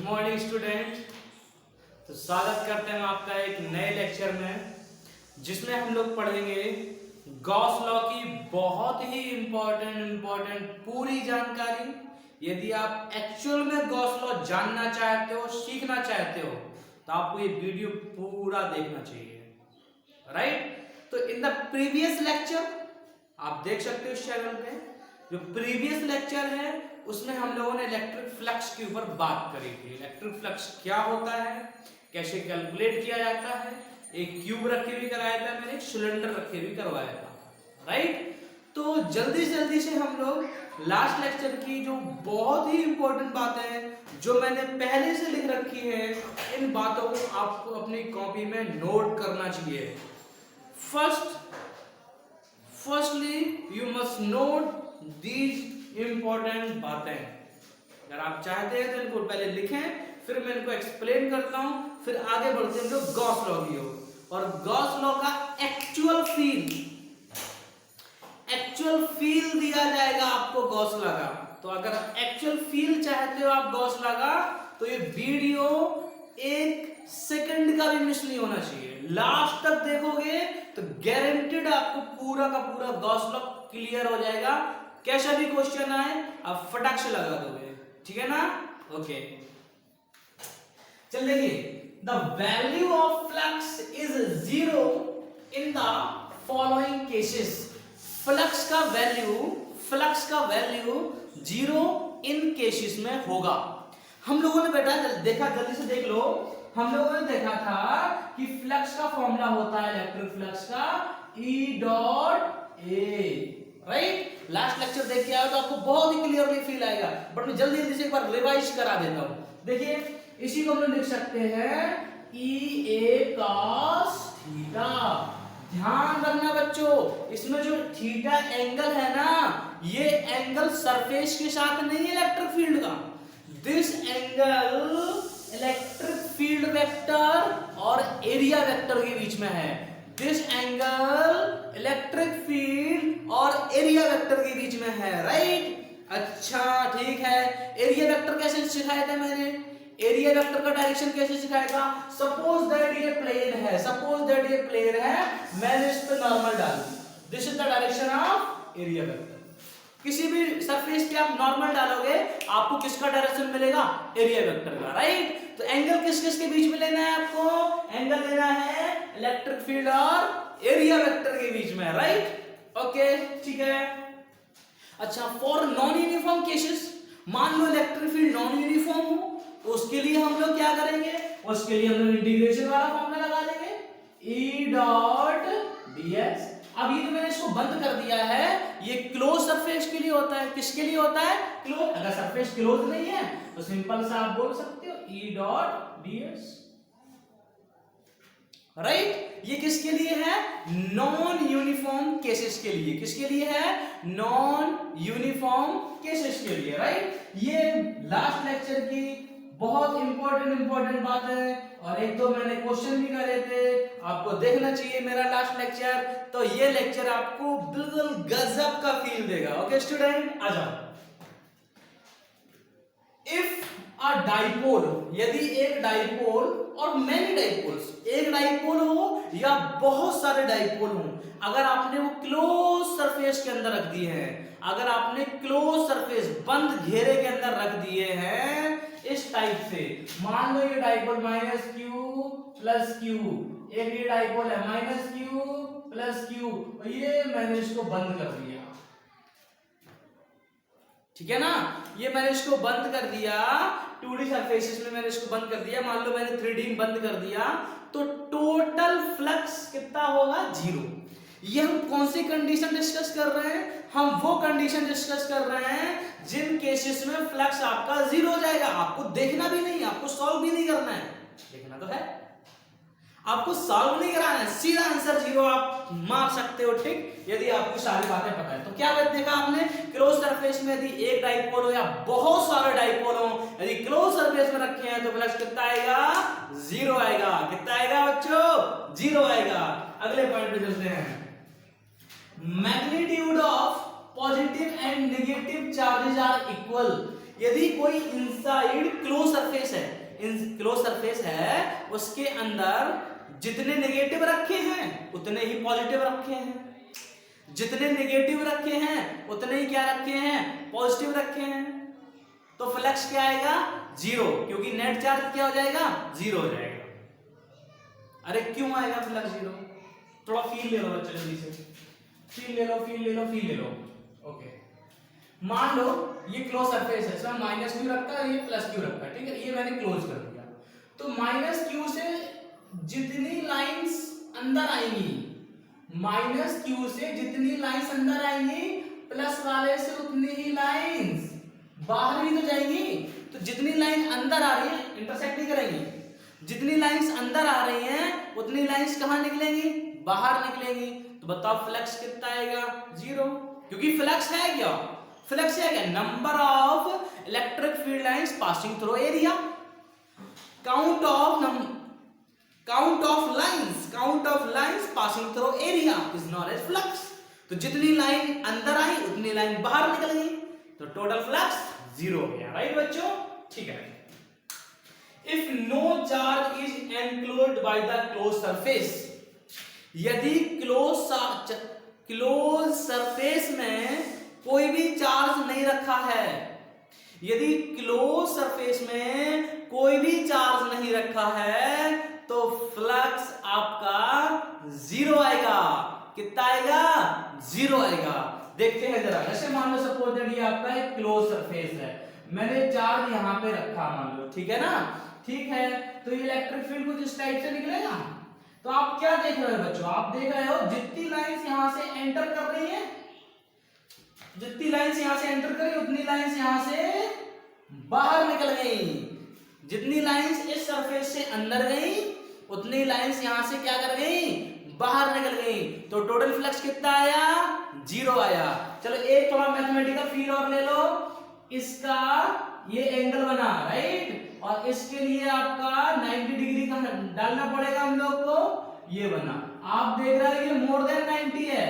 Morning student. तो स्वागत करते हैं आपका एक नए लेक्चर में, जिसमें हम लोग पढ़ेंगे गॉस लॉ की बहुत ही इम्पोर्टेंट पूरी जानकारी। यदि आप एक्चुअल में गॉस लॉ जानना चाहते हो, सीखना चाहते हो, तो आपको ये वीडियो पूरा देखना चाहिए, राइट। तो इन द प्रीवियस लेक्चर आप देख सकते हो इस चैनल पे, जो प्रीवियस लेक्चर है उसमें हम लोगों ने इलेक्ट्रिक फ्लक्स के ऊपर बात करी थी। इलेक्ट्रिक फ्लक्स क्या होता है, कैसे कैलकुलेट किया जाता है, एक क्यूब रख के भी कराया था मैंने, एक सिलेंडर रख के भी करवाया था, राइट। तो जल्दी से हम लोग लास्ट लेक्चर की जो बहुत ही इंपॉर्टेंट बातें हैं जो मैंने पहले से लिख रखी है, इन बातों को आपको अपनी कॉपी में नोट करना चाहिए। Firstly you must note these important बातें। अगर आप चाहते हैं तो इनको पहले लिखें, फिर मैं इनको एक्सप्लेन करता हूं, फिर आगे बढ़ते हैं लोग गॉस लॉ की ओर। और गॉस लॉ का एक्चुअल फील दिया जाएगा आपको गॉस लॉ का। तो अगर एक्चुअल फील चाहते हो आप गॉस लॉ का, तो ये वीडियो 1 सेकंड का भी मिस नहीं होना चाहिए। लास्ट तक देखोगे तो गारंटेड आपको पूरा का पूरा गॉस लॉ क्लियर हो जाएगा। कैसा भी क्वेश्चन आए आप फटाक से लगा दोगे, ठीक है ना। ओके, चल देखिए, the value of flux is 0 in the following cases. Flux का वैल्यू 0 इन केसेस में होगा। हम लोगों ने बेटा देखा, जल्दी से देख लो, हम लोगों ने देखा था कि फ्लक्स का फॉर्मूला होता है इलेक्ट्रिक फ्लक्स का E dot A, right. Last lecture देख के आओ तो आपको बहुत ही क्लियरली फील आएगा, बट मैं जल्दी से एक बार रिवाइज करा देता हूं। देखिए, इसी को हम लोग लिख सकते हैं ई ए कॉस थीटा। ध्यान रखना बच्चों, इसमें जो थीटा एंगल है ना, ये एंगल सरफेस के साथ नहीं है इलेक्ट्रिक फील्ड का। This angle electric field vector और एरिया वेक्टर के बीच में है। दिस एंगल इलेक्ट्रिक फील्ड और एरिया वेक्टर के बीच में है, राइट। अच्छा, ठीक है। एरिया वेक्टर कैसे सिखाया था मैंने? एरिया वेक्टर का डायरेक्शन कैसे सिखाया था? सपोज दैट ये प्लेन है, मैंने इस पे नॉर्मल डाल दी। This is the direction of area vector. किसी भी सरफेस पे आप नॉर्मल डालोगे, आपको किसका डायरेक्शन मिलेगा? एरिया वेक्टर का, राइट। तो एंगल किस के बीच में लेना है आपको? एंगल लेना है इलेक्ट्रिक फील्ड और एरिया वेक्टर के बीच में, राइट। ओके, ठीक है। अच्छा, फॉर नॉन यूनिफॉर्म केसेस, मान लो इलेक्ट्रिक फील्ड नॉन यूनिफॉर्म हो, तो उसके लिए हम लोग क्या करेंगे? उसके लिए हम लोग इंटीग्रेशन वाला फॉर्मूला लगा देंगे, E डॉट ds। अब ये तो मैंने इसको बंद कर दिया है, ये क्लोज सरफेस के लिए होता है। किसके लिए होता है? क्लोज। अगर सरफेस क्लोज नहीं है तो सिंपल सा आप बोल सकते हो E डॉट ds, राइट। ये किसके लिए है? नॉन यूनिफॉर्म केसेस के लिए। किसके लिए है? नॉन यूनिफॉर्म केसेस के लिए, राइट। ये लास्ट लेक्चर की बहुत इंपॉर्टेंट बात है, और एक दो मैंने क्वेश्चन भी करे थे, आपको देखना चाहिए मेरा लास्ट लेक्चर। तो ये लेक्चर आपको बिल्कुल गजब का फील देगा। ओके स्टूडेंट, आ जाओ। इफ अ डाइपोल, यदि एक डाइपोल और मेनी डाइपोल्स, एक डाइपोल हो या बहुत सारे डाइपोल हो, अगर आपने वो क्लोज सरफेस के अंदर रख दिए हैं, अगर आपने क्लोज सरफेस बंद घेरे के अंदर रख दिए हैं इस टाइप से, मान लो ये dipole minus Q plus Q, एक ये डाइपोल है माइनस क्यू प्लस क्यू, ये मैंने इसको बंद कर दिया, ठीक है ना। ये मैंने इसको बंद कर दिया 2D सरफेसेस में, मैंने इसको बंद कर दिया। मान लो मैंने 3D में बंद कर दिया, तो टोटल फ्लक्स कितना होगा? 0। ये हम कौन सी कंडीशन डिस्कस कर रहे हैं? हम वो कंडीशन डिस्कस कर रहे हैं जिन केसेस में फ्लक्स आपका 0 हो जाएगा। आपको देखना भी नहीं, आपको सॉल्व भी नहीं करना है, देखना तो है, आपको सॉल्व नहीं कराना है, सीधा आंसर 0 आप मार सकते हो, ठीक, यदि आपको सारी बातें पता है। तो क्या देखा आपने? क्लोज सरफेस में यदि एक डाइपोल हो या बहुत सारे डाइपोल हो, यदि क्लोज सरफेस में रखे हैं तो फ्लक्स कितना आएगा? 0 आएगा। कितना आएगा बच्चों? 0 आएगा। अगले पॉइंट पे चलते हैं। Magnitude of positive and negative charges are equal, यदि कोई इनसाइड क्लोज सरफेस है, क्लोज सरफेस है, उसके अंदर जितने नेगेटिव रखे हैं उतने ही पॉजिटिव रखे हैं, जितने नेगेटिव रखे हैं उतने ही क्या रखे हैं, पॉजिटिव रखे हैं, तो फ्लक्स क्या आएगा, जीरो, क्योंकि नेट चार्ज क्या हो जाएगा, जीरो हो जाएगा। अरे क्यों आएगा फ्लक्स जीरो, थोड़ा फील ले लो बच्चों, जल्दी से फील ले लो, फील ले लो, फील ले लो। ओके, मान लो ये क्लोज सरफेस है, इसमें माइनस क्यू रखा है, ये प्लस क्यू रखा है, ठीक है, ये मैंने क्लोज कर दिया, तो माइनस क्यू से जितनी लाइंस अंदर आएंगी, माइनस क्यू से जितनी लाइंस अंदर आएंगी, प्लस वाले से उतनी ही लाइंस बाहर भी तो जाएंगी, तो जितनी लाइन अंदर आ रही है इंटरसेक्ट नहीं करेंगी, जितनी लाइंस अंदर आ रही हैं उतनी लाइंस कहां निकलेंगी, बाहर निकलेंगी, तो बताओ फ्लक्स कितना आएगा, जीरो, क्योंकि फ्लक्स है क्या, फ्लक्स है क्या, number of electric field lines passing through area, count of lines passing through area is known as flux, तो जितनी लाइन अंदर आई उतनी लाइन बाहर निकल गई, तो टोटल फ्लक्स जीरो हो गया, राइट बच्चों, ठीक है। If no charge is enclosed by the close surface, यदि क्लोज सरफेस में कोई भी चार्ज नहीं रखा है, यदि क्लोज सरफेस में कोई भी चार्ज नहीं रखा है, तो फ्लक्स आपका जीरो आएगा, कितना आएगा, जीरो आएगा। देखते हैं जरा, जैसे मान लो सपोज दैट ये आपका एक क्लोज सरफेस है, मैंने चार्ज यहां पे रखा मान लो, ठीक है ना, ठीक है, तो ये इलेक्ट्रिक फील्ड कुछ इस टाइप से निकलेगा, तो आप क्या देख रहे हो बच्चों, आप देख रहे हो जितनी लाइंस यहां से एंटर कर रही है, जितनी लाइंस यहां से एंटर करी उतनी लाइंस यहां से बाहर निकल गई, जितनी लाइंस इस सरफेस से अंदर गई उतनी लाइंस यहां से क्या कर गई, बाहर निकल गई, तो टोटल फ्लक्स कितना आया, जीरो आया। चलो एक थोड़ा मैथमेटिकल फील और ले लो, इसका ये एंगल बना, राइट, और इसके लिए आपका 90 डिग्री का डालना पड़ेगा हम लोग को, ये बना, आप देख रहे हो ये मोर देन 90 है,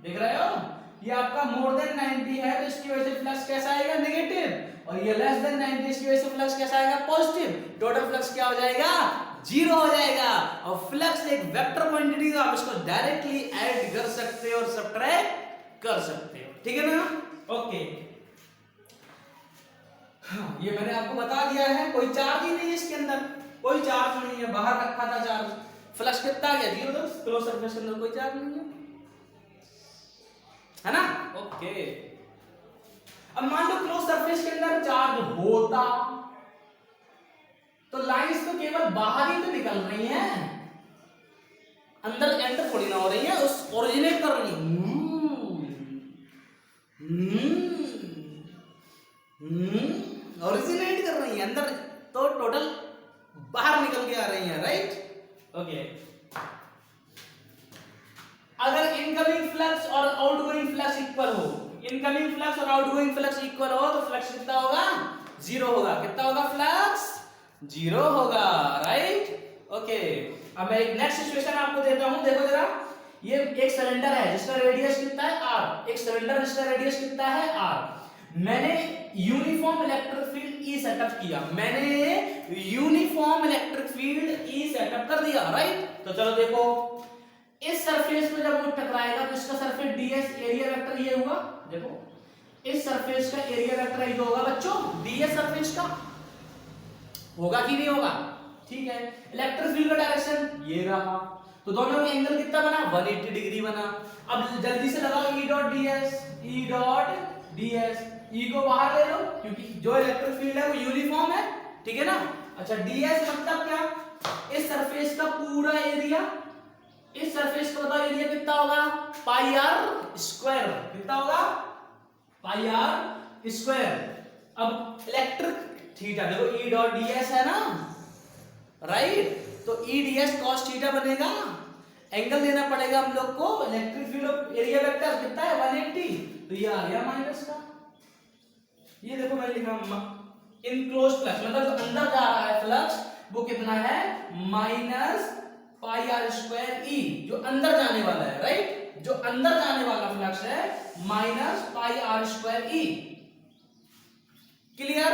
देख रहे हो ये आपका मोर देन 90 है, तो इसकी वजह से फ्लक्स कैसा आएगा, नेगेटिव, और ये लेस देन 90 इसकी वजह से फ्लक्स कैसा आएगा, पॉजिटिव, टोटल फ्लक्स क्या हो जाएगा, जीरो हो जाएगा। और फ्लक्स एक वेक्टर क्वांटिटी, आप इसको डायरेक्टली ऐड कर सकते हो और सब्ट्रैक्ट कर सकते हो, ठीक है ना, ओके। हाँ, ये मैंने आपको बता दिया है, कोई चार्ज ही नहीं है इसके अंदर, कोई चार्ज नहीं है, बाहर रखा था चार्ज, फ्लक्स कितना आ गया, जीरो, तो क्लोज सरफेस के अंदर कोई चार्ज नहीं है ना, ओके। अब मान लो क्लोज सरफेस के अंदर चार्ज होता, तो लाइंस तो केवल बाहर ही तो निकल रही हैं, अंदर एंटर थोड़ी ना हो रही है, उस ओरिजिनेट कर रही है, ओरिजिनेट कर रही है अंदर, तो टोटल बाहर निकल के आ रही है, राइट, ओके। अगर इनकमिंग फ्लक्स और आउटगोइंग फ्लक्स इक्वल हो, इनकमिंग फ्लक्स और आउटगोइंग फ्लक्स इक्वल हो, तो फ्लक्स कितना होगा, जीरो होगा, कितना होगा, फ्लक्स जीरो होगा, राइट, ओके। अब मैं एक नेक्स्ट सिचुएशन आपको देता हूं, देखो जरा, ये एक सिलेंडर है जिसका रेडियस कितना है, आर, एक सिलेंडर जिसका रेडियस कितना है, आर, मैंने uniform electric field E setup किया, मैंने uniform electric field E setup कर दिया, राइट, तो चलो देखो, इस सरफेस पे जब वो टकराएगा तो इसका सरफेस ds एरिया वेक्टर ये हुआ, देखो इस सरफेस का एरिया वेक्टर ये होगा बच्चों, ds सरफेस का होगा कि नहीं होगा, ठीक है। इलेक्ट्रिक फील्ड का डायरेक्शन ये रहा, तो दोनों का एंगल कितना बना, 180 डिग्री बना। अब जल्दी से लगाओ E डॉट ds, E को बाहर ले लो क्योंकि जो इलेक्ट्रिक फील्ड है वो यूनिफॉर्म है, ठीक है ना। अच्छा ds मतलब क्या, इस सरफेस का पूरा एरिया, इस सरफेस का बताओ एरिया कितना होगा, पाई आर स्क्वायर, कितना होगा, पाई आर स्क्वायर। अब इलेक्ट्रिक थीटा देखो E डॉट ds है ना, राइट, तो E ds cos थीटा बनेगा, एंगल देना पड़ेगा हम लोग को, electric field of area vector कितना है 180, तो ये आ गया माइनस का, ये देखो मैंने लिखा इनक्लोज फ्लक्स, मतलब जो अंदर जा रहा है फ्लक्स वो कितना है, माइनस पाई आर स्क्वायर ई, जो अंदर जाने वाला है, राइट, जो अंदर जाने वाला फ्लक्स है minus pi r square E. Clear?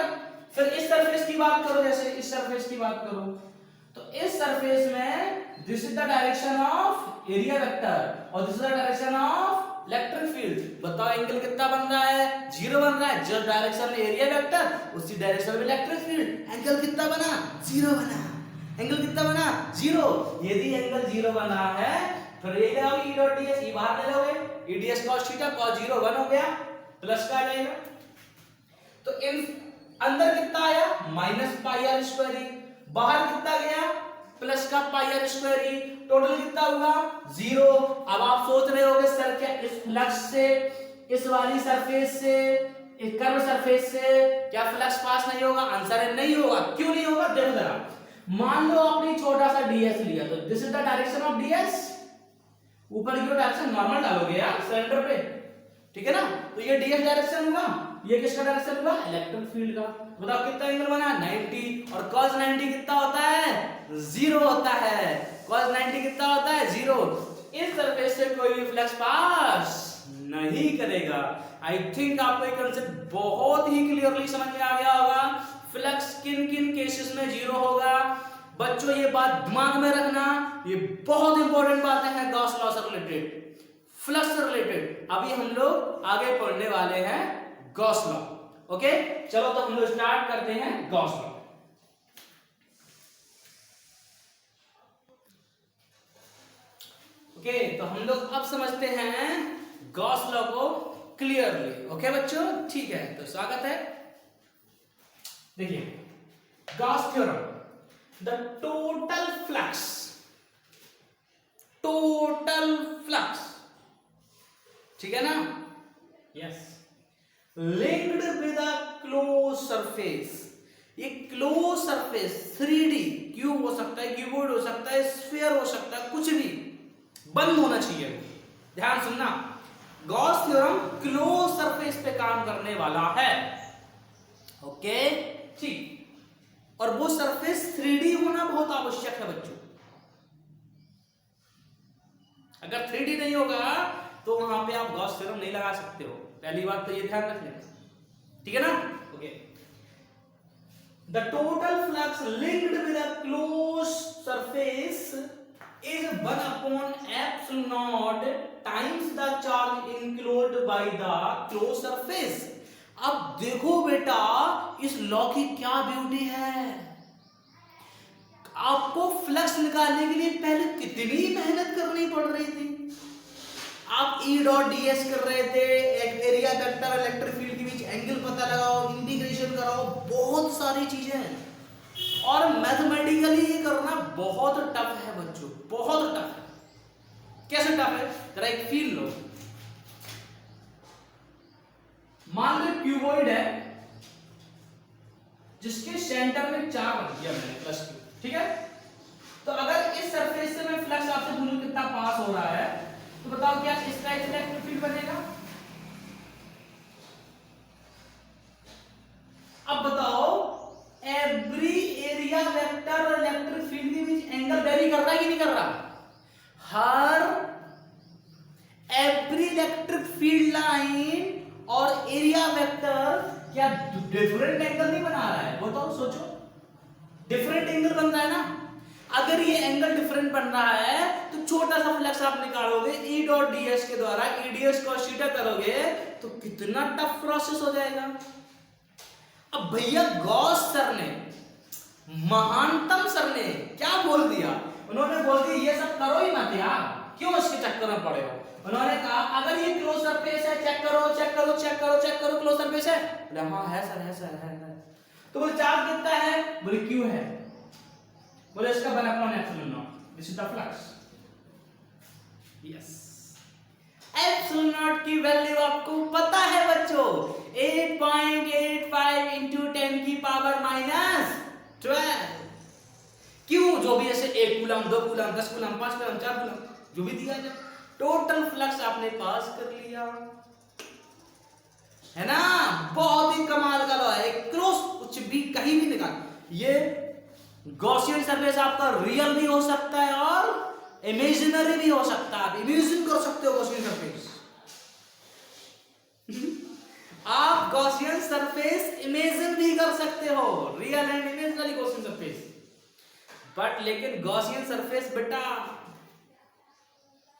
फिर इस सरफेस की बात करो, जैसे इस सरफेस की बात करो तो इस सरफेस में this is the direction of area vector और this is the direction of electric field. बताओ एंगल कितना बन रहा है? 0 बन रहा है। जिस डायरेक्शन में एरिया वेक्टर उसी डायरेक्शन में इलेक्ट्रिक फील्ड। एंगल कितना बना? 0 बना। एंगल कितना बना? 0। यदि एंगल 0 बना है फिर ये क्या होगी? ई डॉट ds, ई बाहर ले लोगे, ई ds cos थीटा cos 0 1 हो गया, प्लस का आ जाएगा। तो इन अंदर कितना आया? माइनस पाई आर स्क्वायर ई, बाहर कितना गया? प्लस का पाई आर स्क्वायर ई, टोटल कितना हुआ? 0। अब आप सोच रहे होगे सर क्या इस फ्लक्स से, इस वाली सरफेस से, इस कर्व सरफेस से क्या फ्लक्स पास नहीं होगा? आंसर है नहीं होगा। क्यों नहीं होगा? देखो जरा, मान लो आपने छोटा सा ds लिया तो this is the direction of ds, ऊपर की डायरेक्शन नॉर्मल डालोगे यार सिलेंडर पे, ठीक है ना? तो ये ds डायरेक्शन हुआ, ये किसका डायरेक्शन हुआ? इलेक्ट्रिक फील्ड का। बताओ कितना एंगल बना? 90। और cos 90 कितना होता है? 0 होता है। cos 90 कितना होता है? 0। इस सरफेस से कोई भी फ्लक्स पास नहीं करेगा। आई थिंक आपको ये कांसेप्ट बहुत ही क्लियरली समझ में आ गया होगा। फ्लक्स किन किन केसेस में 0 होगा। बच्चों ये बात दिमाग में रखना, ये बहुत इंपॉर्टेंट बातें हैं गॉस लॉ से रिलेटेड, फ्लक्स से रिलेटेड। अभी हम लोग आगे पढ़ने वाले हैं गॉस लॉ। ओके, चलो तो हम लोग स्टार्ट करते हैं गॉस लॉ। ओके, तो हम लोग अब समझते हैं गॉस लॉ को क्लियरली। ओके बच्चों, ठीक है, तो स्वागत है। देखिए Gauss theorem, the total flux, ठीक है ना? Yes, linked with a close surface. ये क्लोज सरफेस 3D क्यूब हो सकता है, क्यूबॉइड हो सकता है, स्फीयर हो सकता है, कुछ भी बंद होना चाहिए। ध्यान सुनना, गॉस थ्योरम क्लोज सरफेस पे काम करने वाला है। ओके, ठीक। और वो सरफेस 3D होना बहुत आवश्यक है बच्चों। अगर 3D नहीं होगा तो वहां पे आप गॉस थ्योरम नहीं लगा सकते हो। पहली बात तो ये ध्यान रख लेना, ठीक है ना? Okay, the total flux linked with a close surface is 1 upon epsilon naught times the charge enclosed by the closed surface। अब देखो बेटा इस लॉ की क्या ब्यूटी है। आपको फ्लक्स निकालने के लिए पहले कितनी मेहनत करनी पड़ रही थी। आप E डॉट ds कर रहे थे, एक एरिया वेक्टर इलेक्ट्रिक फील्ड के बीच एंगल पता लगाओ, इंटीग्रेशन कराओ, बहुत सारी चीजें हैं। और मैथमेटिकली ये करना बहुत टफ है बच्चों, बहुत टफ है। कैसे टफ है? जरा एक फील लो। मान लो क्यूबॉइड है जिसके सेंटर में 4 रख दिया मैंने प्लस क्यू, ठीक है? तो अगर इस सरफेस से मैं फ्लक्स आपसे पूछूं कितना पास हो रहा है तो बताओ क्या इस टाइप से इलेक्ट्रिक फील्ड बनेगा? अब बताओ एवरी एरिया वेक्टर और इलेक्ट्रिक फील्ड के बीच एंगल वेरी कर रहा है कि नहीं कर रहा? हर एवरी इलेक्ट्रिक फील्ड लाइन और एरिया वेक्टर क्या डिफरेंट एंगल नहीं बना रहा है? बताओ, सोचो, डिफरेंट एंगल बन रहा है ना? अगर ये एंगल डिफरेंट बन रहा है तो छोटा सा फ्लक्स आप निकालोगे E डॉट ds के द्वारा, E ds cos थीटा करोगे तो कितना टफ प्रोसेस हो जाएगा। अब भैया गॉस सर ने, महानतम सर ने क्या बोल दिया? उन्होंने बोल दिया ये सब करो ही मत यार, क्यों इसके चक्कर में पड़े हो। उन्होंने कहा अगर ये क्लोज सरफेस है, चेक करो चेक करो चेक करो चेक करो, क्लोज सरफेस है? बोले हाँ है सर, है सर, है। तो बोले चार्ज कितना है? बोले क्यू है। बोले इसका 1 upon epsilon not, this is the flux. Yes, epsilon not की वैल्यू आपको पता है बच्चों, 8.85 into 10 की पावर -12। क्यों? जो भी ऐसे 1 coulomb, 2 coulomb, 10 coulomb, 5 coulomb, 4 coulomb जो भी दिया जाए, टोटल फ्लक्स आपने पास कर लिया, है ना? बहुत ही कमाल का लॉ है। क्लोज कुछ भी कहीं भी निकाल, ये गॉसियन सरफेस आपका रियल भी हो सकता है और इमेजिनरी भी हो सकता है, आप इमेजिन कर सकते हो गॉसियन सरफेस। आप गॉसियन सरफेस इमेजिन भी कर सकते हो, real and imaginary Gaussian surface. But लेकिन गॉसियन सरफेस बेटा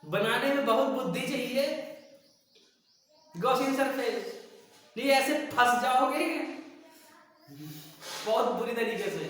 बनाने में बहुत बुद्धि चाहिए। गॉसियन सरफेस नहीं ऐसे फंस जाओगे बहुत बुरी तरीके से,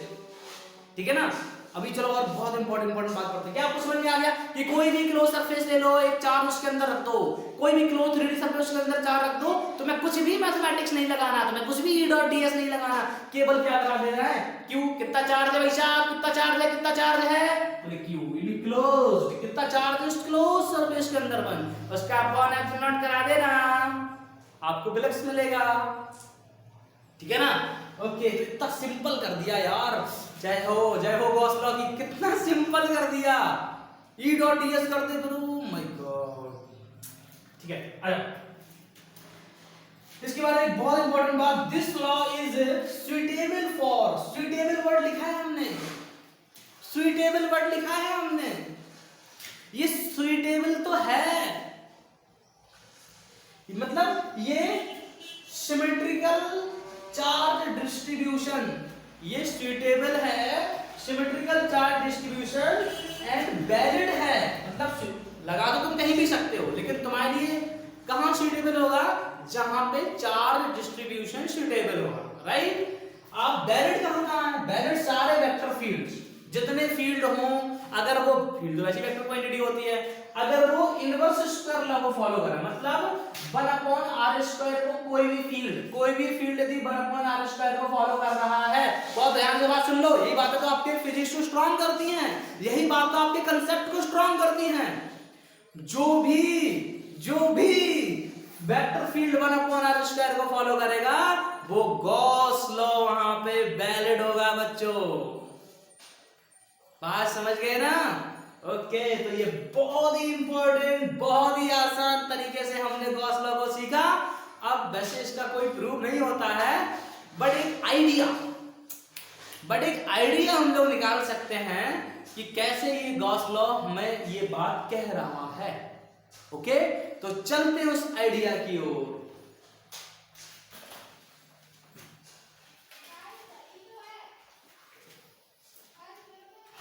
ठीक है ना। अभी चलो और बहुत इंपॉर्टेंट बात करते हैं। क्या आपको समझ में आ गया कि कोई भी क्लोज सरफेस ले लो, एक चार्ज उसके अंदर रख दो, कोई भी क्लोज 3D सरफेस उसके अंदर चार्ज रख दो, तो मैं कुछ भी मैथमेटिक्स नहीं लगाना, तो मैं कुछ भी E डॉट ds नहीं लगाना, केवल क्या लगा देना है क्यू। कितना चार्ज है भाई साहब, कितना चार्ज है, कितना चार्ज है, बोले क्यू इनक्लोज्ड, कितना चार्ज है उस क्लोज सरफेस के अंदर बन, उसका अपॉन एप्सिलॉन करा देना, आपको बिलक्स मिलेगा, ठीक है ना। ओके तो इतना सिंपल कर दिया यार, जय हो गॉस लॉ की, कितना सिंपल कर दिया। E डॉट ds करते करो, माय गॉड, ठीक है। आया इसके बाद एक बहुत इंपॉर्टेंट बात, this law is suitable for, suitable word लिखा है हमने, सुइटेबल वर्ड लिखा है हमने, ये सुइटेबल तो है, मतलब ये सिमेट्रिकल चार्ज डिस्ट्रीब्यूशन, ये सुइटेबल है, symmetrical charge distribution and valid है, मतलब लगा तो तुम कहीं भी सकते हो, लेकिन तुम्हारे लिए कहां सुइटेबल होगा, जहां पे चार्ज डिस्ट्रीब्यूशन सुइटेबल होगा, राइट। आप वैलिड कहां है, वैलिड सारे वेक्टर फील्ड्स, जितने फील्ड हो, अगर वो फील्ड वैसी वेक्टर क्वांटिटी होती है, अगर वो इनवर्स स्क्वायर लॉ को फॉलो करे, मतलब 1/r² को कोई भी फील्ड यदि 1/r² को फॉलो कर रहा है, बहुत ध्यान से बात सुन लो, यही बातें तो आपके फिजिक्स को स्ट्रांग करती हैं, यही बात तो आपके कंसेप्ट को स्ट्रांग करती हैं। जो भी वेक्टर फील्ड 1/r² को फॉलो करेगा, वो गॉस लॉ वहां पे वैलिड होगा बच्चों, बात समझ गए ना। ओके तो ये बहुत ही इंपॉर्टेंट, बहुत ही आसान तरीके से हमने गॉस लॉ को सीखा। अब वैसे इसका कोई प्रूफ नहीं होता है, बट एक आइडिया हम लोग निकाल सकते हैं कि कैसे ये गॉस लॉ हमें ये बात कह रहा है। ओके तो चलते हैं उस आइडिया की ओर।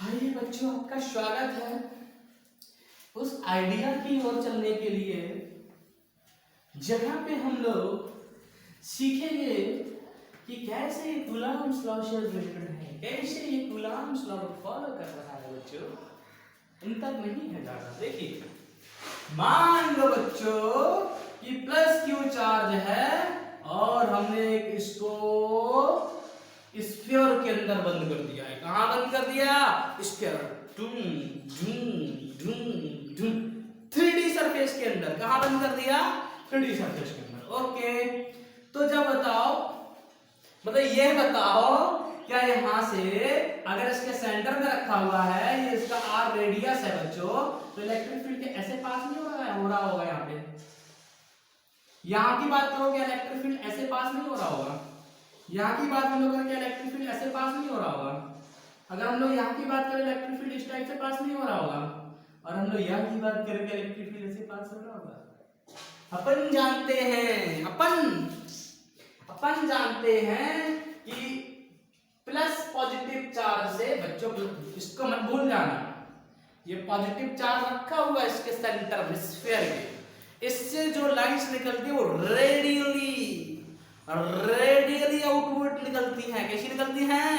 आइए बच्चों, आपका स्वागत है उस आइडिया की ओर चलने के लिए, जहां पे हम लोग सीखेंगे कि कैसे ये कूलॉम्स लॉ से रिलेटेड है, कैसे ये कूलॉम्स लॉ को फॉलो कर रहा है बच्चों, इन तक नहीं है ज्यादा। देखिए मान लो बच्चों कि प्लस क्यू चार्ज है और हमने एक इसको स्फीयर के अंदर बंद कर दिया है। कहां बंद कर दिया, स्फीयर, 3D सरफेस के अंदर। कहां बंद कर दिया, 3D सरफेस के अंदर। ओके तो जब बताओ, मतलब ये बताओ क्या यहां से अगर इसके सेंटर में रखा हुआ है, ये इसका r रेडियस है बच्चों, तो इलेक्ट्रिक फील्ड के ऐसे पास नहीं हो रहा होगा यहाँ पे। यहां की बात करोगे इलेक्ट्रिक फील्ड ऐसे पास नहीं हो रहा होगा, यहाँ की बात हम लोग करेंगे इलेक्ट्रिक फील्ड ऐसे पास नहीं हो रहा होगा, अगर हम लोग यहाँ की बात करें इलेक्ट्रिक फील्ड इस टाइप से पास नहीं हो रहा होगा, और हम लोग यहाँ की बात करेंगे इलेक्ट्रिक फील्ड ऐसे पास हो रहा होगा। अपन जानते हैं, अपन जानते हैं कि प्लस पॉजिटिव चार्ज से, बच्चों इसको मत भूल जाना, ये पॉजिटिव चार्ज रखा हुआ है इसके सेंटर में स्फीयर के, इससे जो लाइंस निकलती है वो रेडियली आउटवर्ड निकलती हैं। कैसी निकलती हैं,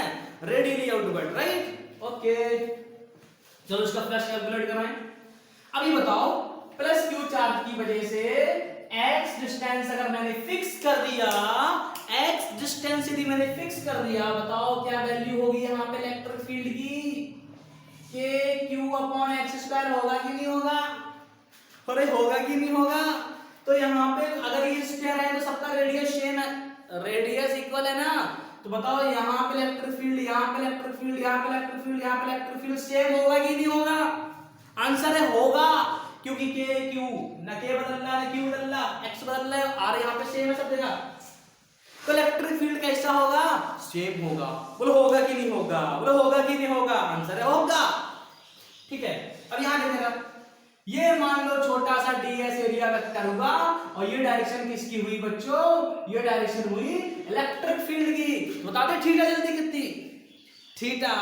रेडियली आउटवर्ड, राइट। ओके चलो इसका फ्लैश कैलकुलेट कराएं। अभी बताओ प्लस क्यू चार्ज की वजह से x डिस्टेंस अगर मैंने फिक्स कर दिया, x डिस्टेंस यदि मैंने फिक्स कर दिया, बताओ क्या वैल्यू होगी यहाँ पे इलेक्ट्रिक फील्ड की, kq/x² होगा कि नहीं होगा, अरे होगा कि नहीं होगा। तो यहाँ पे अगर ये स्क्वायर है तो सबका रेडियस सेम है, रेडियस इक्वल है ना, तो बताओ यहाँ पे इलेक्ट्रिक फील्ड, यहाँ पे इलेक्ट्रिक फील्ड, यहाँ पे इलेक्ट्रिक फील्ड, यहाँ पे इलेक्ट्रिक फील्ड सेम होगा कि नहीं होगा, आंसर है होगा, क्योंकि k q न k बदल रहा है, q बदल रहा, x बदल रहा है, r यहाँ पे सेम है सब जगह, तो इलेक्ट्रिक फील्ड कैसा होगा, सेम होगा। बोलो होगा कि नहीं होगा, बोलो होगा कि नहीं होगा, आंसर है होगा, ठीक है। अब यहाँ देखेगा, ये मान लो छोटा सा ds एरिया वेक्टर हुआ और ये डायरेक्शन किसकी हुई बच्चों, ये डायरेक्शन हुई इलेक्ट्रिक फील्ड की। बता दे थीटा जल्दी कितनी, थीटा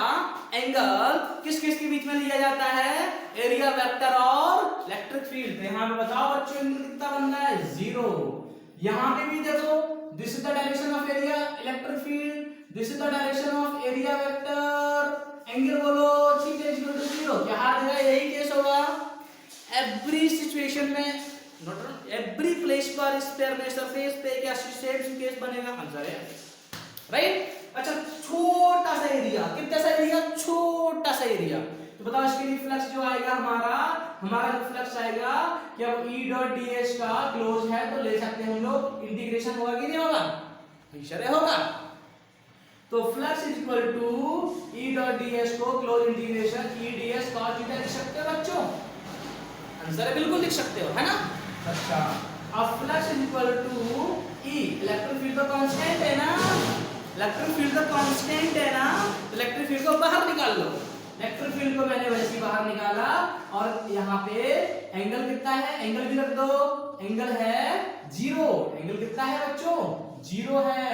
एंगल किस किस के बीच में लिया जाता है, एरिया वेक्टर और इलेक्ट्रिक फील्ड। तो यहाँ पे बताओ बच्चों एंगल कितना बन रहा है, 0। यहाँ पे भी देखो, this is the direction of area electric field, this is the direction of area vector, angle बोलो थीटा इज इक्वल टू 0। क्या हार देगा, यही केस होगा एवरी सिचुएशन में, नॉट एवरी प्लेस पर स्फीयर में सरफेस पे क्या सेम केस बनेगा, आंसर है राइट। अच्छा छोटा सा एरिया, कितना सा एरिया, छोटा सा एरिया, तो बताओ इसके लिए फ्लक्स जो आएगा हमारा जो फ्लक्स आएगा कि अब E डॉट ds का क्लोज है तो ले सकते हैं हम लोग, इंटीग्रेशन होगा कि नहीं होगा, निश्चय होगा। तो flux is equal to E dot ds को close integration E ds cos theta लिख सकते हो बच्चों, आंसर है बिल्कुल लिख सकते हो, है ना। अच्छा अब flux is equal to E, electric field तो कांस्टेंट है ना, इलेक्ट्रिक फील्ड तो कांस्टेंट है ना, इलेक्ट्रिक फील्ड को बाहर निकाल लो। इलेक्ट्रिक फील्ड को मैंने वैसे ही बाहर निकाला और यहाँ पे एंगल कितना है, एंगल भी रख दो, एंगल है 0, एंगल कितना है बच्चों, 0 है,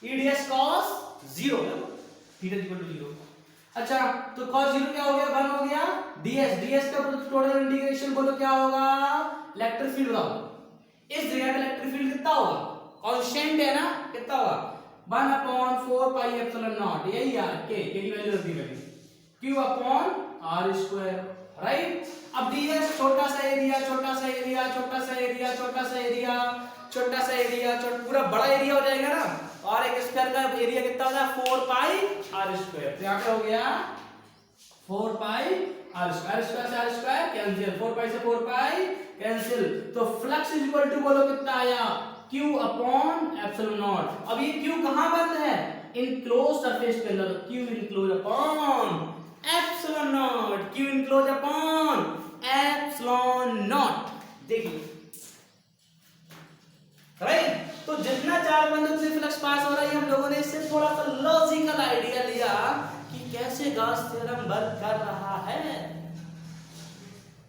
E ds cos 0, theta equal to 0। अच्छा तो cos 0 क्या हो गया, 1 हो गया, ds का टोटल इंटीग्रेशन बोलो क्या होगा, इलेक्ट्रिक फील्ड होगा, इस जगह पे इलेक्ट्रिक फील्ड कितना होगा, कांस्टेंट है ना, कितना होगा 1/4 पाई एप्सिलॉन नॉट, यही यार के की वैल्यू रख दी मैंने, q upon r square, right. अब ds छोटा सा एरिया, छोटा सा एरिया, छोटा सा एरिया, छोटा सा एरिया, छोटा सा एरिया, पूरा बड़ा एरिया हो जाएगा ना, और एक स्क्वायर का एरिया कितना होता है 4 पाई r स्क्वायर, तो यहाँ पे हो गया 4 पाई r स्क्वायर, स्क्वायर से r स्क्वायर कैंसिल, 4 पाई से 4 पाई कैंसिल, तो फ्लक्स इज इक्वल टू बोलो कितना आया, q अपॉन एप्सिलॉन नॉट। अब ये q कहां बंद है, इनक्लोज सरफेस के अंदर, q enclose upon epsilon not, q enclose upon epsilon not, देखिए राइट। तो जितना चार्ज बंद उतने फ्लक्स पास हो रहा है, हम लोगों ने इससे थोड़ा सा लॉजिकल आइडिया लिया कि कैसे गॉस थ्योरम वर्क कर रहा है,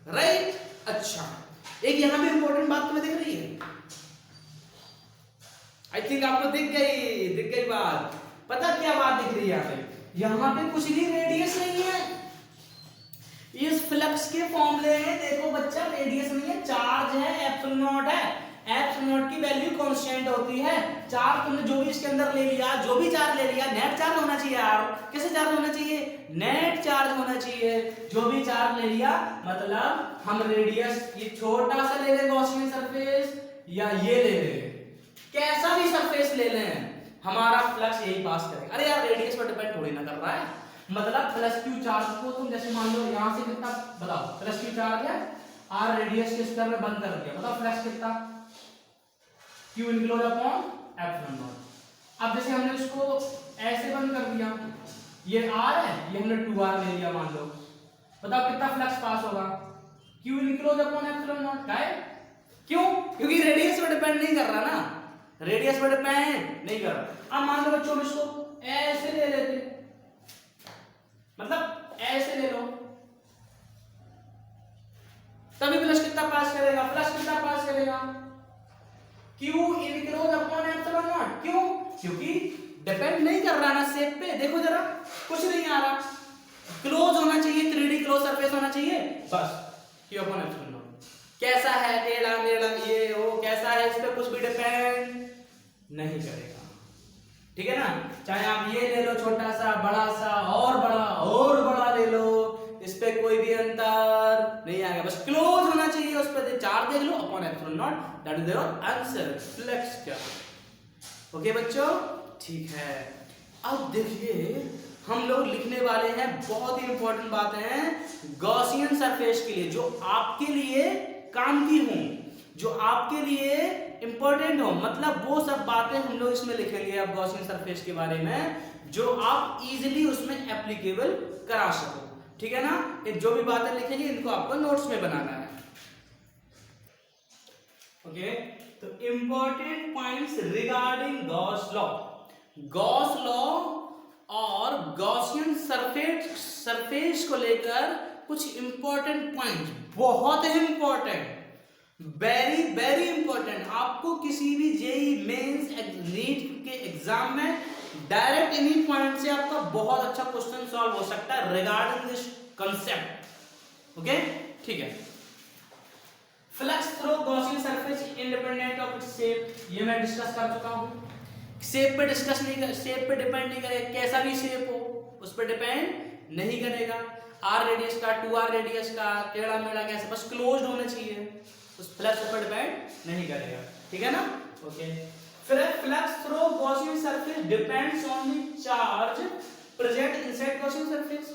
राइट। अच्छा एक यहां भी इंपॉर्टेंट बात तुम्हें दिख रही है, आई थिंक आपको दिख गई बात, पता क्या बात दिख रही है यहाँ पे कुछ भी रेडियस नहीं है, इस फ्लक्स के फॉर्मूले में देखो बच्चा रेडियस नहीं है, चार्ज है, एप्सिलॉन नॉट है, एप्सिलॉन नॉट की वैल्यू कांस्टेंट होती है, चार्ज तुमने जो भी इसके अंदर ले लिया, जो भी चार्ज ले लिया, नेट चार्ज होना चाहिए यार, कैसे चार्ज होना चाहिए, नेट चार्ज होना चाहिए, जो भी चार्ज ले लिया, मतलब हम रेडियस ये छोटा सा ले लें गॉसियन सरफेस या ये ले लें, कैसा भी सरफेस ले लें, हमारा फ्लक्स यही पास करेगा। अरे यार रेडियस पर डिपेंड थोड़ी ना कर रहा है, मतलब प्लस क्यू चार्ज को तुम जैसे मान लो यहां से कितना बताओ, प्लस क्यू चार्ज है, आर रेडियस के स्क्वायर में बंद कर दिया, बताओ फ्लक्स कितना, Q enclose upon epsilon not. अब जैसे हमने इसको ऐसे बंद कर दिया, ये आर है, ये हमने 2r ले लिया मान लो, बताओ कितना फ्लक्स पास होगा, Q enclose upon epsilon not, क्या है, क्यों, क्योंकि रेडियस पर डिपेंड नहीं कर रहा ना, रेडियस पर डिपेंड नहीं कर रहा। अब मान लो बच्चों इसको ऐसे ले लेते, मतलब ऐसे ले लो, तभी प्लस कितना पास करेगा, प्लस कितना पास करेगा, Q enclose upon epsilon not, क्यों, क्योंकि डिपेंड नहीं कर रहा ना शेप पे, देखो जरा कुछ नहीं आ रहा, क्लोज होना चाहिए, 3D क्लोज सरफेस होना चाहिए, बस Q अपॉन एप्सिलॉन नॉट, कैसा है टेढ़ा मेढ़ा ये वो कैसा है, इस पे कुछ भी डिपेंड नहीं करेगा, ठीक है ना, चाहे आप ये ले लो छोटा सा, बड़ा सा, और बड़ा ले लो, इस पे कोई भी अंतर नहीं आएगा, बस क्लोज होना चाहिए, उस पे चार्ज देख लो upon epsilon not, that is your answer, flux क्या, ओके बच्चों, ठीक है। अब देखिए हम लोग लिखने वाले हैं बहुत ही इंपॉर्टेंट बातें हैं गॉसियन सरफेस के लिए, जो आपके लिए काम की हों, जो आपके लिए इंपॉर्टेंट हो, मतलब वो सब बातें हम लोग इसमें लिखेंगे अब गॉसियन सरफेस के बारे में, जो आप इजीली उसमें एप्लीकेबल करा सको, ठीक है ना। ये जो भी बातें लिखेंगे इनको आपको नोट्स में बनाना है, ओके। तो important points regarding Gauss law, Gauss law और गॉसियन सरफेस को लेकर कुछ इंपॉर्टेंट पॉइंट, बहुत ही इंपॉर्टेंट, वेरी वेरी इंपॉर्टेंट, आपको किसी भी जेई मेंस नीट के एग्जाम में डायरेक्ट इन्हीं पॉइंट से आपका बहुत अच्छा क्वेश्चन सॉल्व हो सकता है रिगार्डिंग दिस कंसेप्ट। ओके, ठीक है। Flux through Gaussian surface independent of its shape, ये मैं डिस्कस कर चुका हूं। शेप पे डिस्कस नहीं कर, शेप पे डिपेंड नहीं करेगा, कैसा भी शेप हो उस पर डिपेंड नहीं करेगा। आर रेडियस का, 2r रेडियस का, टेढ़ा मेढ़ा कैसे, बस क्लोज्ड होना चाहिए, उस फ्लक्स पर डिपेंड नहीं करेगा, ठीक है ना। ओके, फिर flux through Gaussian surface depends on the charge present inside Gaussian surface.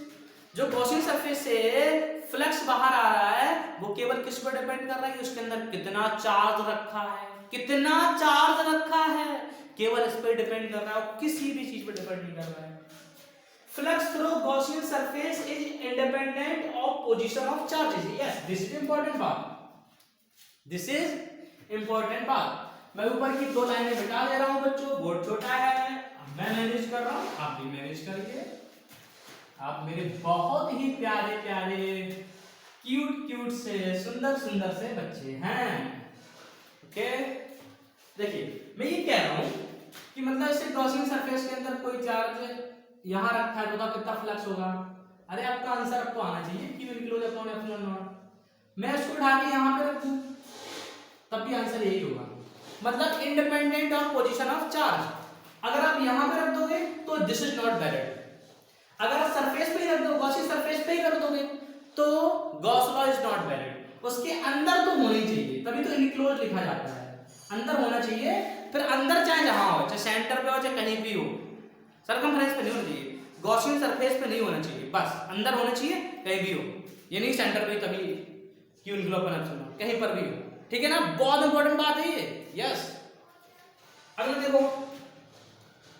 जो गॉसियन सरफेस से फ्लक्स बाहर आ रहा है वो केवल किस पर डिपेंड कर रहा है कि उसके अंदर कितना चार्ज रखा है, कितना चार्ज रखा है, केवल इस पर डिपेंड कर रहा है, किसी भी चीज पर डिपेंड नहीं कर रहा है। Flux through Gaussian surface is independent of position of charges. Yes, this is important बात, दिस इज इंपॉर्टेंट बात। मैं ऊपर की 2 लाइनें बिठा दे रहा हूं बच्चों, बोर्ड छोटा है, मैं मैनेज कर रहा हूं, आप भी मैनेज करिए। आप मेरे बहुत ही प्यारे प्यारे क्यूट से सुंदर से बच्चे हैं। ओके, देखिए मैं ये कह रहा हूं कि मतलब इसे गॉसियन सरफेस के अंदर कोई चार्ज यहां रखा है, तो कितना फ्लक्स होगा। अरे आपका आंसर आपको आना चाहिए, Q include upon epsilon not. मैं इसको उठा के यहां पे रख दूं तब भी आंसर यही होगा, मतलब independent of position of charge. अगर आप यहां पे रख दोगे तो दिस इज नॉट वैलिड। अगर आप सरफेस पे ही रख दो, गॉसियन सरफेस पे ही रख दोगे तो Gauss law is not valid. उसके अंदर तो होनी चाहिए, तभी तो इनक्लोज लिखा जाता है, अंदर होना चाहिए। फिर अंदर चाहे जहां हो, चाहे सेंटर पे हो चाहे कहीं भी हो, सरकमफ्रेंस पे नहीं होना चाहिए, गॉसियन सरफेस पे नहीं होना चाहिए, बस अंदर होना चाहिए, कहीं भी हो। ये नहीं सेंटर पे तभी क्यों इनक्लोज करना चाहिए, कहीं पर भी हो, ठीक है ना। बहुत इंपॉर्टेंट बात है ये। यस, अगला देखो,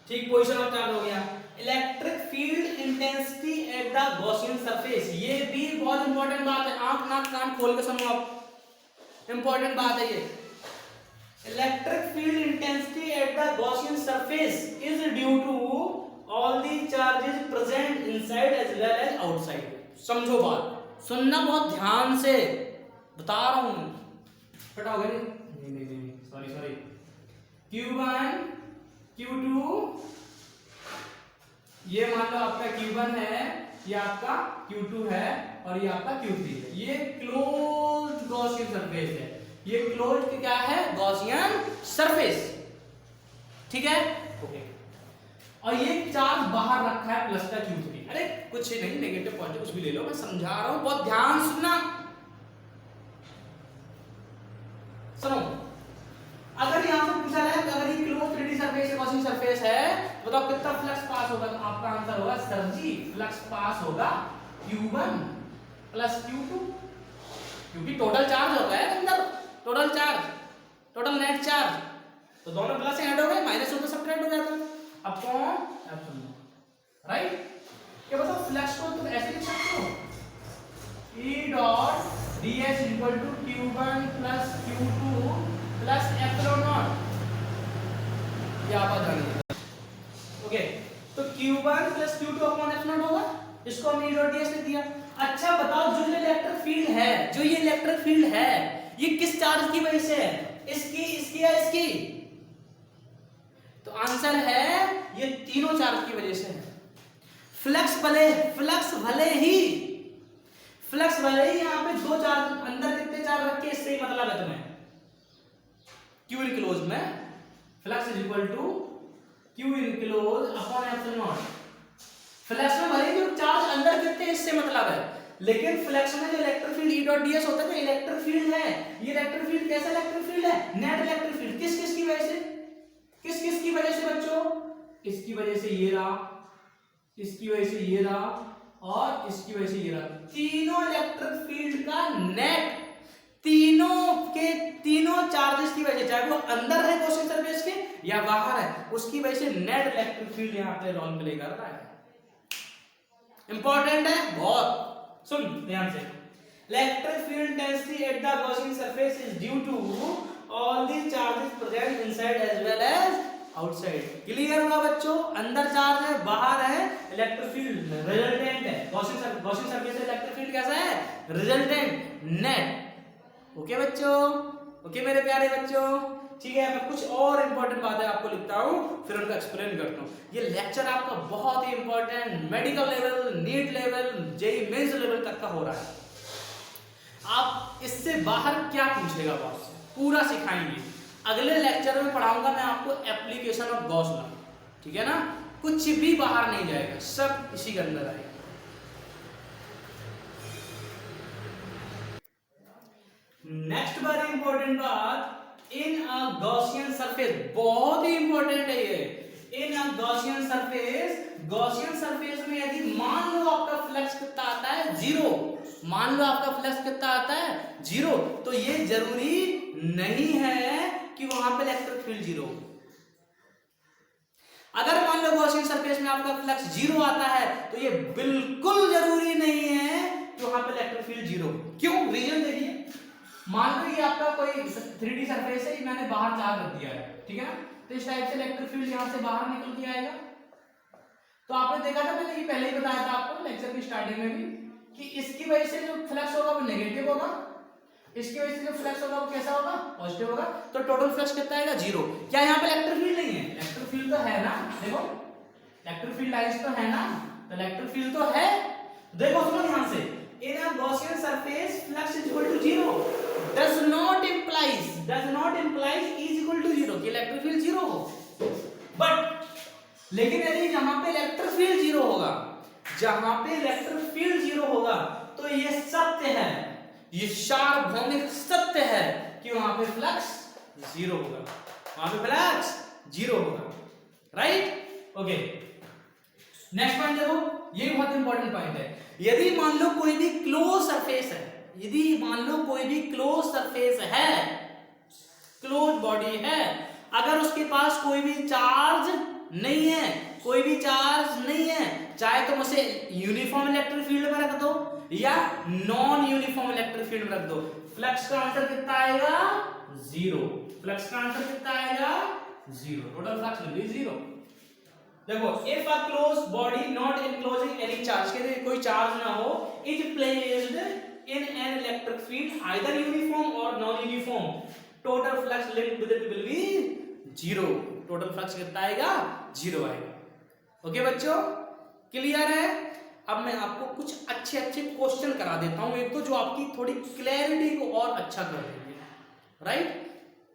ठीक पोजीशन ऑफ चार्ज हो गया। Electric field intensity at the Gaussian surface, ये भी बहुत इंपॉर्टेंट बात है, आंख नाक कान खोल के सुनो आप, इंपॉर्टेंट बात है ये। Electric field intensity at the Gaussian surface is due to all the charges present inside as well as outside. समझो बात, सुनना बहुत ध्यान से, बता रहा हूं, फटा हो गया नहीं, सॉरी, Q1 Q2, ये मान लो आपका Q1 है, ये आपका Q2 है और ये आपका Q3 है। ये क्लोज्ड गॉसियन सरफेस है, ये क्लोज्ड क्या है, गॉसियन सरफेस, ठीक है। ओके, और ये चार्ज बाहर रखा है प्लस का Q3। अरे कुछ नहीं, नेगेटिव पॉजिटिव कुछ भी ले लो, मैं समझा रहा हूं, बहुत ध्यान सुनना। सुनो, अगर यहां से पूछा है अगर ये क्लोज 3D सरफेस है, गॉसियन सरफेस है, बताओ कितना फ्लक्स पास होगा, तो आपका आंसर होगा सर जी फ्लक्स पास होगा Q1 प्लस Q2, क्योंकि टोटल चार्ज होगा है अंदर, total charge, total net charge, तो दोनों प्लस ऐड हो गए, माइनस होकर सब्ट्रैक्ट हो जाता है अपॉन एप्सिलॉन, राइट। क्या बताओ फ्लक्स को तुम ऐसे लिख सकते हो, E dot ds equal to Q1 plus Q2 plus epsilon naught, ये आप आ जाएंगे। ओके, तो Q1 plus Q2 upon epsilon होगा, इसको हमने E डॉट ds लिख दिया। अच्छा बताओ, जो ये इलेक्ट्रिक फील्ड है, जो ये इलेक्ट्रिक फील्ड है, ये किस चार्ज की वजह से है, इसकी या इसकी, तो आंसर है ये तीनों चार्ज की वजह से है। फ्लक्स भले ही यहाँ पे 2 चार्ज अंदर कितने चार्ज रखे, इससे ही मतलब है तुम्हें, Q इनक्लोज में flux is equal to Q enclose upon epsilon naught. Flux में भले ही जो चार्ज अंदर कितने, इससे मतलब है, लेकिन फ्लक्स में जो electric field E dot ds होता है, जो इलेक्ट्रिक फील्ड है, ये इलेक्ट्रिक फील्ड कैसा इलेक्ट्रिक फील्ड है, नेट इलेक्ट्रिक फील्ड। किस की वजह से, किस की वजह से बच्चों, इसकी वजह से ये रहा, इसकी वजह से ये रहा और इसकी वजह से ये रहा, तीनों इलेक्ट्रिक फील्ड का नेट, तीनों चार्जेस की वजह से, चाहे वो अंदर है गॉसियन सरफेस के या बाहर है, उसकी वजह से नेट इलेक्ट्रिक फील्ड यहां पे रोल प्ले कर रहा है। इंपॉर्टेंट है बहुत, सुन ध्यान से। Electric field intensity at the Gaussian surface is due to all the charges present inside as well as outside. Clear हुआ बच्चों? अंदर चार्ज है, बाहर है इलेक्ट्रिक फील्ड रिजल्टेंट है। गॉसियन सरफेस इलेक्ट्रिक फील्ड कैसा है? Resultant, net. ओके बच्चों? ओके मेरे प्यारे बच्चों? ठीक है, मैं कुछ और इंपॉर्टेंट बातें आपको लिखता हूँ, फिर उनको एक्सप्लेन करता हूँ। ये लेक्चर आपका बहुत ही important medical level, NEET level, JEE Mains level तक का हो रहा है। आप इससे बाहर क्या पूछेगा बॉस से, पूरा सिखाएंगे। अगले लेक्चर में पढ़ाऊंगा मैं आपको एप्लीकेशन ऑफ गॉस लॉ, ठीक है ना? कुछ भी बाहर नहीं जाएगा, सब इसी के अंदर आएगा। नेक्स्ट वेरी इंपॉर्टेंट बात, इन अ गॉसियन सरफेस, बहुत ही इंपॉर्टेंट है ये। इन अ गॉसियन सरफेस में यदि मान लो आपका फ्लक्स कितना आता है? 0। मान लो आपका फ्लक्स कितना आता है? 0। तो ये जरूरी नहीं है कि वहां पे इलेक्ट्रिक फील्ड 0 हो। अगर मान लो गॉसियन सरफेस में आपका फ्लक्स 0 आता है, तो ये बिल्कुल जरूरी नहीं है कि वहां पे इलेक्ट्रिक फील्ड 0 हो। क्यों? रीजन देखिए। मान लो ये आपका कोई 3D सरफेस है, मैंने बाहर चार्ज रख दिया है, ठीक है ना? तो इस टाइप से इलेक्ट्रिक फील्ड यहां से बाहर निकल के आएगा। तो आपने देखा था, मैंने ये पहले ही बताया था आपको लेक्चर की स्टार्टिंग में भी, कि इसकी वजह से जो फ्लक्स होगा वो नेगेटिव होगा, इसकी वजह से जो फ्लक्स होगा वो कैसा होगा? पॉजिटिव होगा। तो टोटल फ्लक्स कितना आएगा? 0। क्या यहाँ पे इलेक्ट्रिक फील्ड नहीं है? इलेक्ट्रिक फील्ड तो है ना, देखो इलेक्ट्रिक फील्ड लाइंस तो है ना, तो इलेक्ट्रिक फील्ड तो है। देखो सुनो ध्यान से, in a Gaussian surface flux is equal to 0 does not implies is equal to 0 कि इलेक्ट्रिक फील्ड 0 हो। बट लेकिन यदि जहां पे इलेक्ट्रिक फील्ड 0 होगा, जहां पे इलेक्ट्रिक फील्ड 0 होगा, तो ये सत्य है, ये सार्वभौमिक सत्य है कि वहां पे फ्लक्स 0 होगा, वहां पे फ्लक्स 0 होगा। राइट? ओके, नेक्स्ट पॉइंट देखो, ये बहुत इंपॉर्टेंट पॉइंट है। यदि मान लो कोई भी क्लोज सरफेस है, यदि मान लो कोई भी क्लोज सरफेस है, क्लोज बॉडी है, अगर उसके पास कोई भी चार्ज नहीं है, कोई भी चार्ज नहीं है, चाहे तुम उसे यूनिफॉर्म इलेक्ट्रिक फील्ड में रख दो या नॉन यूनिफॉर्म इलेक्ट्रिक फील्ड में रख दो, फ्लक्स का आंसर कितना आएगा? 0। फ्लक्स का आंसर कितना आएगा? 0। Total flux will be 0। देखो, if a close body not enclosing any charge, के कोई चार्ज ना हो, is placed in an electric field either uniform or non-uniform, total flux linked with it will be 0। total flux कितना आएगा? 0 आएगा। Okay बच्चों, clear है? अब मैं आपको कुछ अच्छे क्वेश्चन करा देता हूं, एक तो जो आपकी थोड़ी क्लैरिटी को और अच्छा कर देंगे। राइट?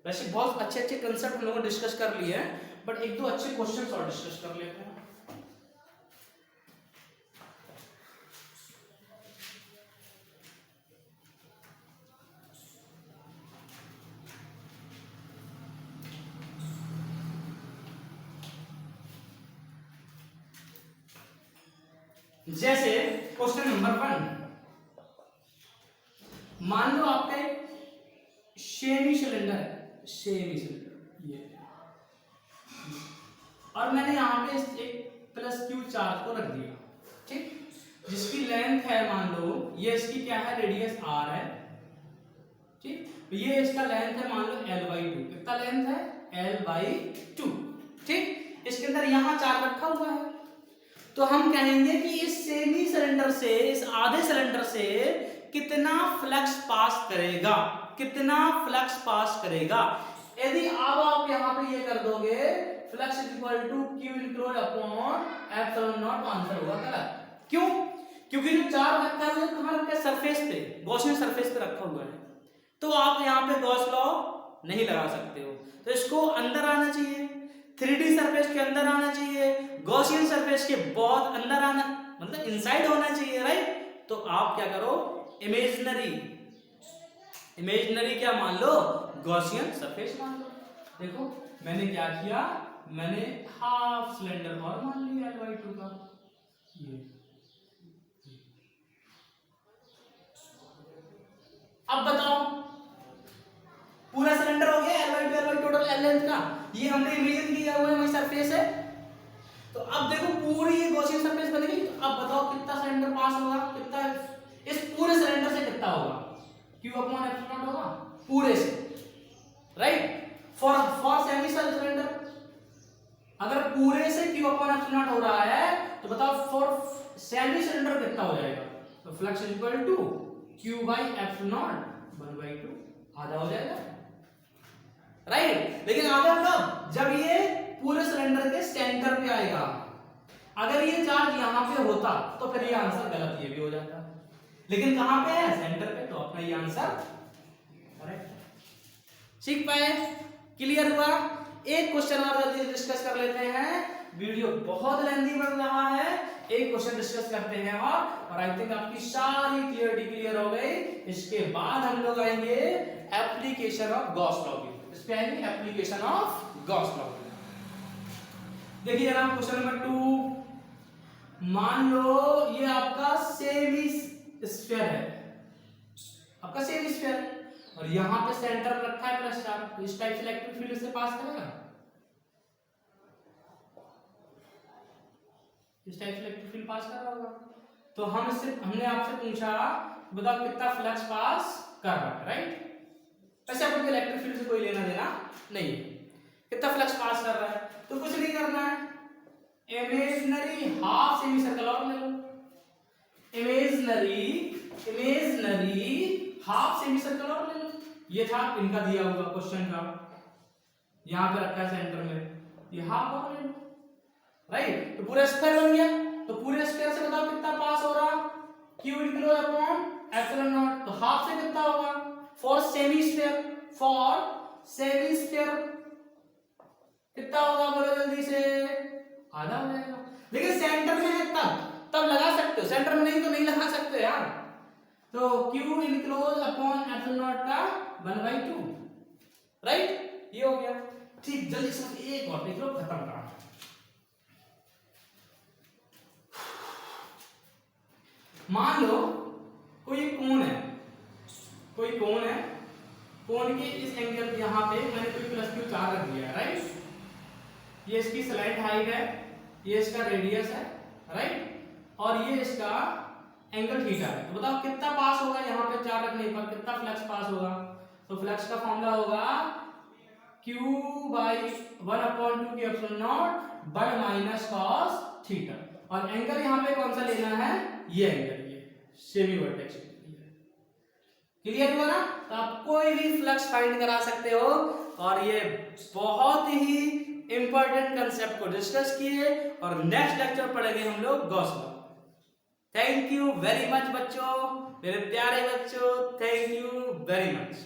वैसे बहुत अच्छे कंसेप्ट हम लोगों ने डिस्कस कर लिए हैं, बट एक दो अच्छे क्वेश्चन और डिस्कस कर लेते हैं। जैसे क्वेश्चन नंबर 1, मान लो आपका एक सेमी सिलेंडर है, सेमी सिलेंडर ये, और मैंने यहां पे एक +q चार्ज को रख दिया, ठीक, जिसकी लेंथ है, मान लो ये इसकी क्या है? रेडियस r है, ठीक, ये इसका लेंथ है मान लो l/2। कितना लेंथ है? l/2, ठीक। इसके अंदर यहां चार्ज रखा हुआ है, तो हम कहेंगे कि इस सेमी सिलेंडर से, इस आधे सिलेंडर से कितना फ्लक्स पास करेगा, कितना फ्लक्स पास करेगा। यदि अब आप यहां पे ये कर दोगे, flux is equal to q into upon epsilon naught, answer होगा गलत। क्यों? क्योंकि जो चार्ज रखा है वो कहां रखा है? सरफेस पे, गॉसियन सरफेस पे रखा हुआ है, तो आप यहां पे गॉस लॉ नहीं लगा सकते हो, तो इसको अंदर आना चाहिए, 3D सरफेस के अंदर आना चाहिए, गॉसियन सरफेस के बहुत अंदर आना, मतलब इनसाइड होना चाहिए। राइट? तो आप क्या करो? इमेजिनरी क्या मान लो? गॉसियन सरफेस मान लो। देखो मैंने क्या किया, मैंने हाफ सिलेंडर और मान लिया l/2 का। ये अब बताओ, पूरा सिलेंडर हो गया l/2 टोटल l लेंथ का, ये हमने इमेजिन किया हुआ है, वही सरफेस है। तो अब देखो पूरी ये गॉसियन सरफेस बन गई। तो अब बताओ कितना सिलेंडर पास होगा, कितना इस पूरे सिलेंडर से कितना होगा? q/ε होगा पूरे से। राइट? फॉर सेमी सिलेंडर अगर पूरे से Q अपॉन एप्सिलॉन नॉट हो रहा है तो बताओ फॉर सेमी सिलेंडर कितना हो जाएगा? तो flux equal to Q by epsilon naught 1/2, आधा हो जाएगा, राइट। लेकिन आधा कब? जब ये पूरे सिलेंडर के सेंटर पे आएगा। अगर ये चार्ज यहाँ पे होता तो फिर ये आंसर गलत ये भी हो जाता, लेकिन कहां पे है? सेंटर पे, तो अपना ये आंसर करेक्ट। सीख पाए? क्लियर हुआ? एक क्वेश्चन और जल्दी डिस्कस कर लेते हैं, वीडियो बहुत लेंथी बन रहा है। एक क्वेश्चन डिस्कस करते हैं और आई थिंक आपकी सारी क्लियरिटी क्लियर हो गई। इसके बाद हम लोग आएंगे एप्लीकेशन ऑफ गॉस लॉ की। इस पे आएंगे एप्लीकेशन ऑफ गॉस लॉ। देखिए जरा क्वेश्चन नंबर 2, मान लो ये आपका सेमी स्फीयर है, आपका सेमी स्फीयर है और यहां पे सेंटर रखा है प्लस चार्ज, इस टाइप से इलेक्ट्रिक फील्ड से पास करेगा, इस टाइप से इलेक्ट्रिक फील्ड पास कर रहा होगा। तो हमने आपसे पूछा बताओ कितना फ्लक्स पास कर रहा है, राइट। वैसे अपन को इलेक्ट्रिक फील्ड से कोई लेना देना नहीं है, कितना फ्लक्स पास कर रहा है तो कुछ नहीं करना है, इमेजिनरी हाफ सेमी सर्कल और ले लो, इमेजिनरी हाफ सेमी सर्कल और ले लो। ये था इनका दिया हुआ क्वेश्चन का, यहां पे रखा है सेंटर में, ये हाफ और ले लो, राइट। तो पूरा स्क्वायर बन गया, तो पूरे स्क्वायर से बताओ कितना पास हो रहा? Q equal upon epsilon not, तो हाफ से कितना होगा? फॉर सेमी स्फीयर कितना होगा बोलो जल्दी से? आधा हो जाएगा। लेकिन सेंटर में है तब लगा सकते हो, सेंटर में नहीं तो नहीं लगा सकते यार। तो Q enclose upon epsilon not का 1/2, राइट। ये हो गया ठीक। जल्दी से एक और देख लो, खत्म करा। मान लो कोई कोण है, कोण के इस एंगल यहां पे मैंने कोई प्लस Q चार रख दिया है, राइट। ये इसकी स्लाइड हाइट है, ये इसका रेडियस है, राइट, और ये इसका एंगल थीटा है। तो बताओ कितना पास होगा यहाँ पे चार रखने पर, कितना फ्लक्स पास होगा? तो फ्लक्स का फॉर्मूला होगा Q बाई 1/2 की epsilon not 1 minus cos theta, और एंगल यहाँ पे कौन सा लेना है? ये एंगल, ये सेमी वर्टेक्स। क्लियर हुआ ना? तो आप कोई भी फ्लक्स फाइंड करा सकते हो, और ये बहुत ही इंपॉर्टेंट कंसेप्ट को डिस्कस किए, और नेक्स्ट लेक्चर पढ़ेंगे हम लोग Gauss law. Thank you very much बच्चों, मेरे प्यारे बच्चों, थैंक यू वेरी मच।